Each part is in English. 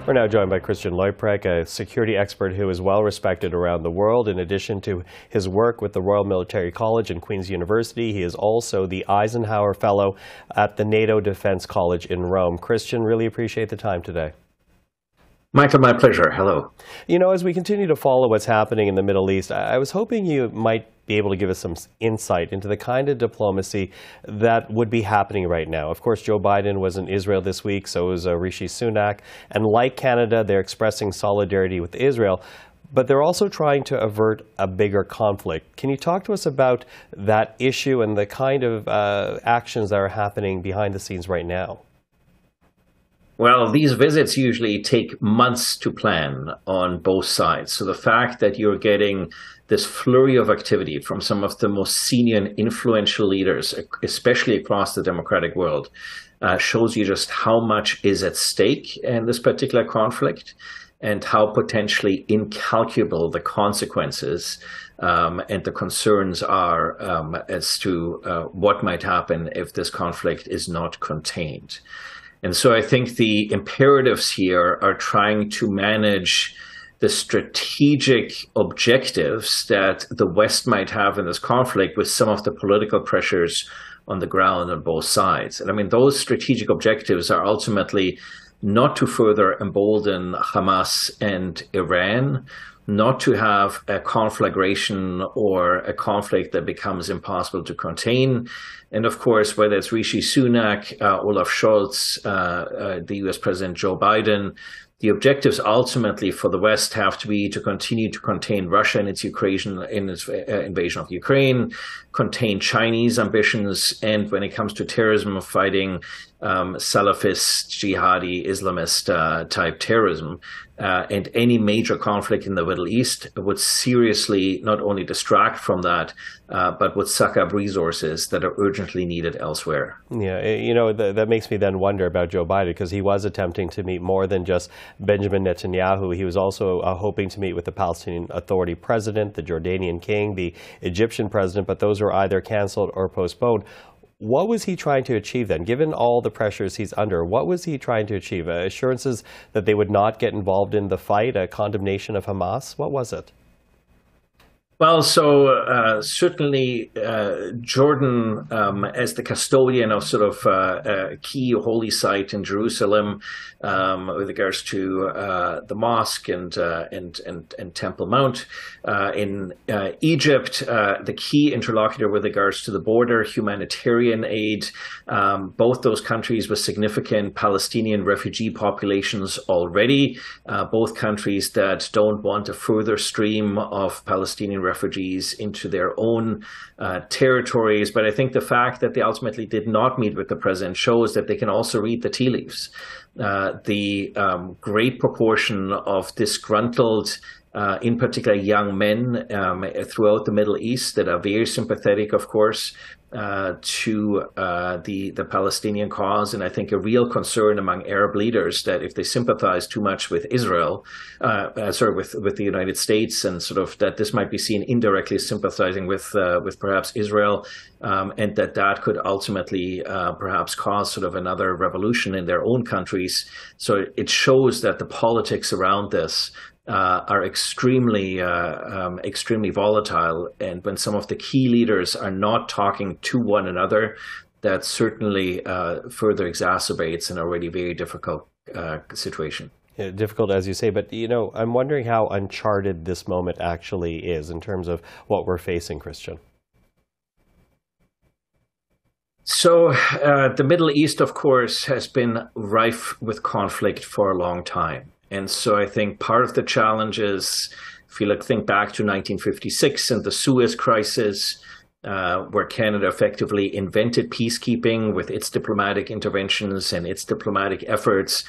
We're now joined by Christian Leuprecht, a security expert who is well respected around the world. In addition to his work with the Royal Military College and Queen's University, he is also the Eisenhower Fellow at the NATO Defense College in Rome. Christian, really appreciate the time today. Michael, my pleasure. Hello. You know, as we continue to follow what's happening in the Middle East, I was hoping you might be able to give us some insight into the kind of diplomacy that would be happening right now. Of course, Joe Biden was in Israel this week, so was Rishi Sunak. And like Canada, they're expressing solidarity with Israel, but they're also trying to avert a bigger conflict. Can you talk to us about that issue and the kind of actions that are happening behind the scenes right now? Well, these visits usually take months to plan on both sides. So the fact that you're getting this flurry of activity from some of the most senior and influential leaders, especially across the democratic world, shows you just how much is at stake in this particular conflict and how potentially incalculable the consequences and the concerns are as to what might happen if this conflict is not contained. And so I think the imperatives here are trying to manage the strategic objectives that the West might have in this conflict with some of the political pressures on the ground on both sides. And I mean, those strategic objectives are ultimately not to further embolden Hamas and Iran, not to have a conflagration or a conflict that becomes impossible to contain. And of course, whether it's Rishi Sunak, Olaf Scholz, the US President Joe Biden, the objectives ultimately for the West have to be to continue to contain Russia in its invasion of Ukraine, contain Chinese ambitions, and when it comes to terrorism, fighting Salafist, jihadi, Islamist type terrorism. And any major conflict in the Middle East would seriously not only distract from that, but would suck up resources that are urgently needed elsewhere. Yeah, you know, that makes me then wonder about Joe Biden, because he was attempting to meet more than just Benjamin Netanyahu. He was also hoping to meet with the Palestinian Authority president, the Jordanian king, the Egyptian president, but those were either canceled or postponed. What was he trying to achieve then? Given all the pressures he's under, what was he trying to achieve? Assurances that they would not get involved in the fight, a condemnation of Hamas? What was it? Well, so certainly Jordan, as the custodian of sort of a key holy site in Jerusalem, with regards to the mosque and Temple Mount, in Egypt, the key interlocutor with regards to the border, humanitarian aid, both those countries with significant Palestinian refugee populations already, both countries that don't want a further stream of Palestinian refugees into their own territories. But I think the fact that they ultimately did not meet with the president shows that they can also read the tea leaves. The great proportion of disgruntled, in particular young men throughout the Middle East that are very sympathetic, of course, to the Palestinian cause, and I think a real concern among Arab leaders that if they sympathize too much with Israel, with the United States, and sort of that this might be seen indirectly sympathizing with perhaps Israel, and that could ultimately perhaps cause sort of another revolution in their own countries. So it shows that the politics around this are extremely volatile, and when some of the key leaders are not talking to one another, that certainly further exacerbates an already very difficult situation. Yeah, difficult, as you say, but you know, I'm wondering how uncharted this moment actually is in terms of what we're facing, Christian. So the Middle East, of course, has been rife with conflict for a long time. And so I think part of the challenge is, if you think back to 1956 and the Suez Crisis, where Canada effectively invented peacekeeping with its diplomatic interventions and its diplomatic efforts,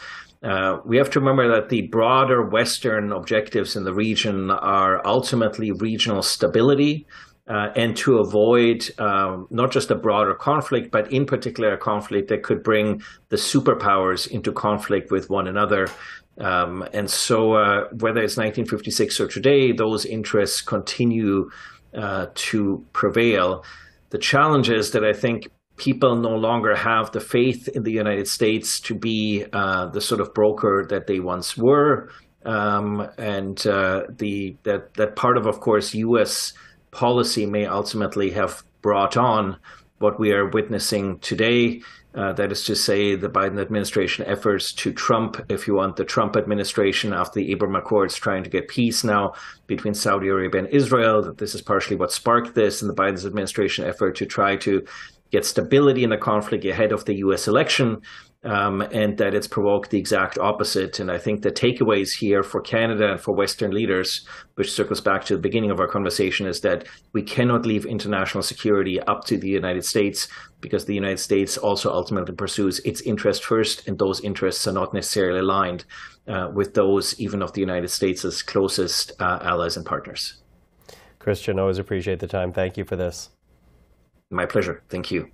we have to remember that the broader Western objectives in the region are ultimately regional stability, and to avoid not just a broader conflict, but in particular a conflict that could bring the superpowers into conflict with one another. And so whether it's 1956 or today, those interests continue to prevail. The challenge is that I think people no longer have the faith in the United States to be the sort of broker that they once were. That part of course, U.S. policy may ultimately have brought on what we are witnessing today. That is to say, the Biden administration efforts to trump, if you want, the Trump administration after the Abraham Accords, trying to get peace now between Saudi Arabia and Israel. That this is partially what sparked this, and the Biden administration effort to try to get stability in the conflict ahead of the U.S. election. And that it's provoked the exact opposite. And I think the takeaways here for Canada and for Western leaders, which circles back to the beginning of our conversation, is that we cannot leave international security up to the United States, because the United States also ultimately pursues its interest first, and those interests are not necessarily aligned with those even of the United States' closest allies and partners. Christian, always appreciate the time. Thank you for this. My pleasure. Thank you.